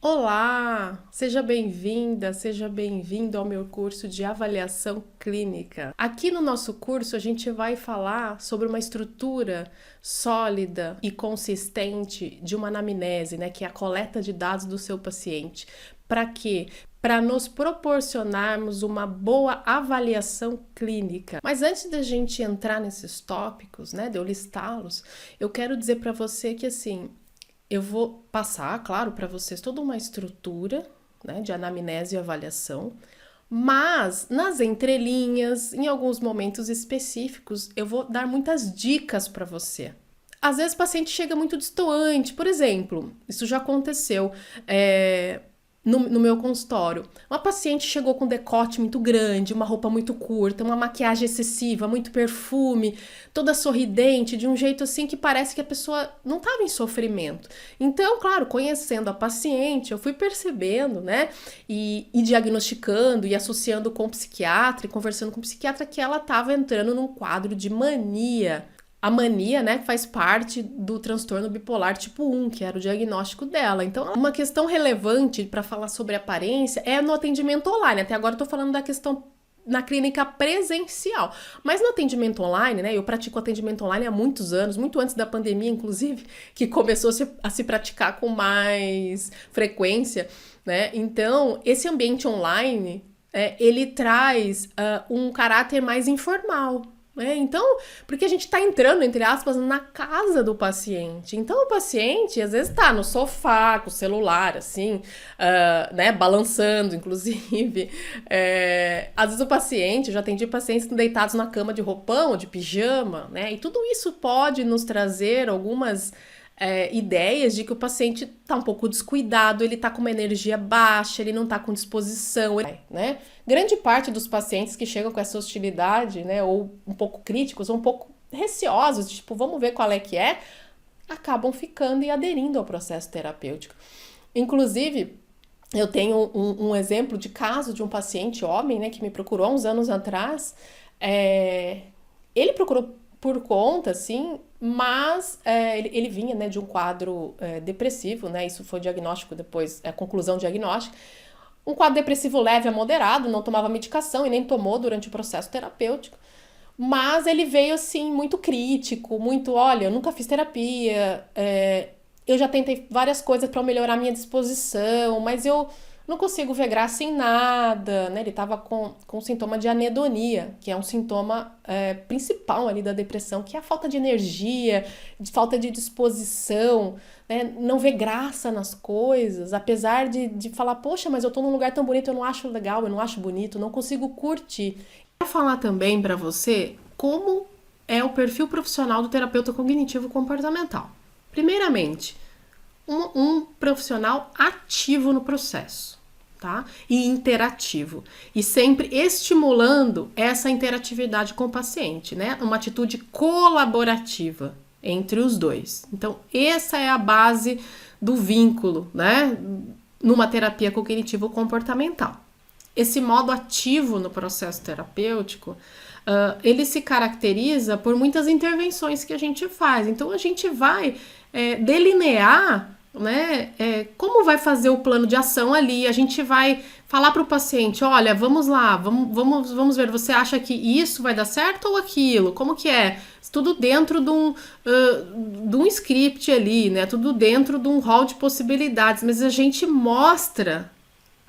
Olá, seja bem-vinda, seja bem-vindo ao meu curso de avaliação clínica. Aqui no nosso curso a gente vai falar sobre uma estrutura sólida e consistente de uma anamnese, né, que é a coleta de dados do seu paciente. Para quê? Para nos proporcionarmos uma boa avaliação clínica. Mas antes da gente entrar nesses tópicos, né, de eu listá-los, eu quero dizer para você que assim, eu vou passar, claro, para vocês toda uma estrutura, né, de anamnese e avaliação, mas nas entrelinhas, em alguns momentos específicos, eu vou dar muitas dicas para você. Às vezes o paciente chega muito destoante, por exemplo, isso já aconteceu no meu consultório. Uma paciente chegou com um decote muito grande, uma roupa muito curta, uma maquiagem excessiva, muito perfume, toda sorridente, de um jeito assim que parece que a pessoa não estava em sofrimento. Então, claro, conhecendo a paciente, eu fui percebendo, né, e diagnosticando e associando com o psiquiatra e conversando com o psiquiatra que ela estava entrando num quadro de mania. A mania, né, faz parte do transtorno bipolar tipo 1, que era o diagnóstico dela. Então, uma questão relevante para falar sobre aparência é no atendimento online. Até agora eu tô falando da questão na clínica presencial. Mas no atendimento online, né, eu pratico atendimento online há muitos anos, muito antes da pandemia, inclusive, que começou a se praticar com mais frequência, né? Então, esse ambiente online, ele traz um caráter mais informal. Então, porque a gente está entrando, entre aspas, na casa do paciente. Então, o paciente, às vezes, está no sofá, com o celular, assim, né, balançando, inclusive. Às vezes o paciente, eu já atendi pacientes deitados na cama de roupão, de pijama, né? E tudo isso pode nos trazer algumas ideias de que o paciente está um pouco descuidado, ele está com uma energia baixa, ele não está com disposição, né? Grande parte dos pacientes que chegam com essa hostilidade, né, ou um pouco críticos, ou um pouco receosos, tipo, vamos ver qual é que é, acabam ficando e aderindo ao processo terapêutico. Inclusive, eu tenho um exemplo de caso de um paciente homem, né, que me procurou há uns anos atrás. Ele procurou por conta, assim, mas ele vinha, né, de um quadro depressivo, né, isso foi diagnóstico depois, conclusão diagnóstica, um quadro depressivo leve a moderado, não tomava medicação e nem tomou durante o processo terapêutico, mas ele veio, assim, muito crítico, muito, olha, eu nunca fiz terapia, eu já tentei várias coisas para melhorar minha disposição, mas eu não consigo ver graça em nada, né? Ele estava com sintoma de anedonia, que é um sintoma principal ali da depressão, que é a falta de energia, falta de disposição, né? Não vê graça nas coisas, apesar de falar, poxa, mas eu tô num lugar tão bonito, eu não acho legal, eu não acho bonito, não consigo curtir. Quero falar também para você como é o perfil profissional do terapeuta cognitivo comportamental. Primeiramente, um profissional ativo no processo, tá? E interativo. E sempre estimulando essa interatividade com o paciente, né? Uma atitude colaborativa entre os dois. Então, essa é a base do vínculo, né? Numa terapia cognitivo-comportamental. Esse modo ativo no processo terapêutico, ele se caracteriza por muitas intervenções que a gente faz. Então, a gente vai delinear, né, como vai fazer o plano de ação ali, a gente vai falar para o paciente, olha, vamos lá, vamos ver, você acha que isso vai dar certo ou aquilo? Como que é? Tudo dentro de um script ali, né, tudo dentro de um hall de possibilidades, mas a gente mostra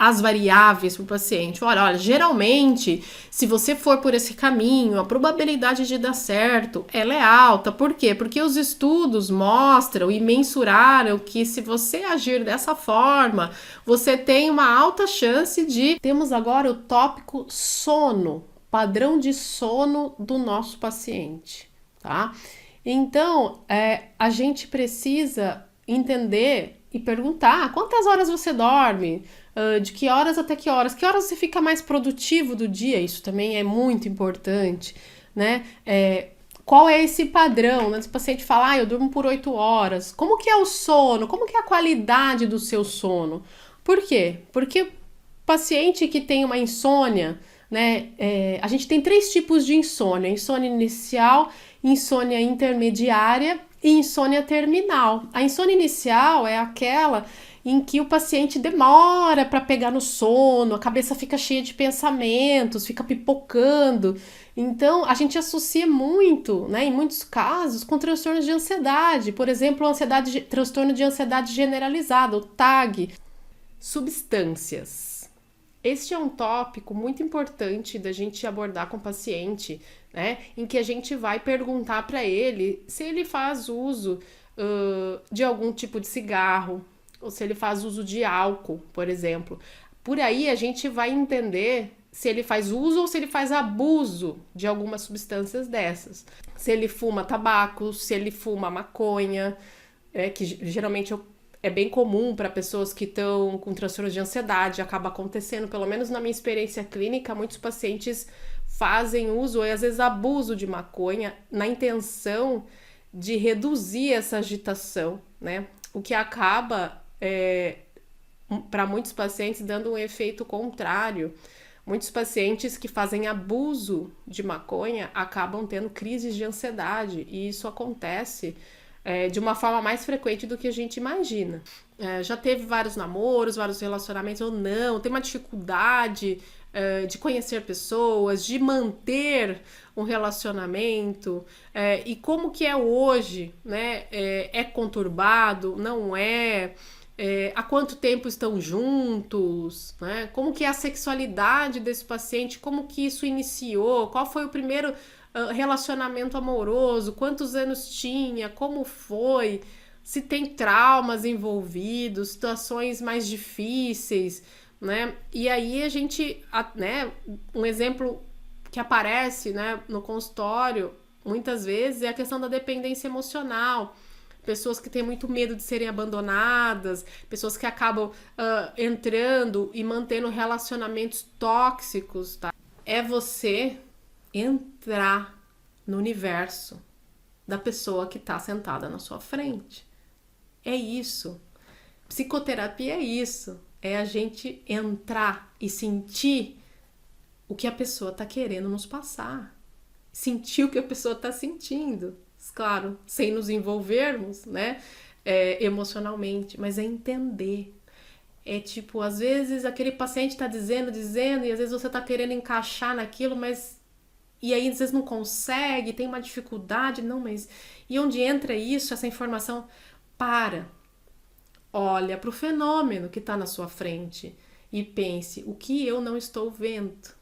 as variáveis para o paciente. Olha, geralmente, se você for por esse caminho, a probabilidade de dar certo, ela é alta. Por quê? Porque os estudos mostram e mensuraram que se você agir dessa forma, você tem uma alta chance de... Temos agora o tópico sono, padrão de sono do nosso paciente, tá? Então, a gente precisa entender e perguntar quantas horas você dorme, de que horas até que horas você fica mais produtivo do dia, isso também é muito importante, né? Qual é esse padrão, né? Se o paciente fala, eu durmo por 8 horas, como que é o sono, como que é a qualidade do seu sono? Por quê? Porque o paciente que tem uma insônia, né, a gente tem 3 tipos de insônia: insônia inicial, insônia intermediária e insônia terminal. A insônia inicial é aquela em que o paciente demora para pegar no sono, a cabeça fica cheia de pensamentos, fica pipocando. Então, a gente associa muito, né, em muitos casos, com transtornos de ansiedade. Por exemplo, transtorno de ansiedade generalizada, o TAG. Substâncias. Este é um tópico muito importante da gente abordar com o paciente, né? Em que a gente vai perguntar para ele se ele faz uso de algum tipo de cigarro, ou se ele faz uso de álcool, por exemplo. Por aí a gente vai entender se ele faz uso ou se ele faz abuso de algumas substâncias dessas. Se ele fuma tabaco, se ele fuma maconha, que geralmente é bem comum para pessoas que estão com transtorno de ansiedade, acaba acontecendo, pelo menos na minha experiência clínica, muitos pacientes fazem uso e às vezes abuso de maconha na intenção de reduzir essa agitação, né? O que acaba, para muitos pacientes, dando um efeito contrário. Muitos pacientes que fazem abuso de maconha acabam tendo crises de ansiedade, e isso acontece de uma forma mais frequente do que a gente imagina. Já teve vários namoros, vários relacionamentos ou não, tem uma dificuldade de conhecer pessoas, de manter um relacionamento, e como que é hoje, né? É conturbado, não é? Há quanto tempo estão juntos, né? Como que é a sexualidade desse paciente, como que isso iniciou, qual foi o primeiro relacionamento amoroso, quantos anos tinha, como foi, se tem traumas envolvidos, situações mais difíceis, né? E aí a gente, né, um exemplo que aparece, né, no consultório muitas vezes é a questão da dependência emocional. Pessoas que têm muito medo de serem abandonadas, pessoas que acabam entrando e mantendo relacionamentos tóxicos, tá? É você entrar no universo da pessoa que está sentada na sua frente. É isso. Psicoterapia é isso. É a gente entrar e sentir o que a pessoa está querendo nos passar. Sentir o que a pessoa está sentindo. Claro, sem nos envolvermos, né, emocionalmente, mas é entender. É tipo, às vezes aquele paciente está dizendo, e às vezes você está querendo encaixar naquilo, mas e aí às vezes não consegue, tem uma dificuldade, não, mas e onde entra isso, essa informação? Olha para o fenômeno que está na sua frente e pense, o que eu não estou vendo?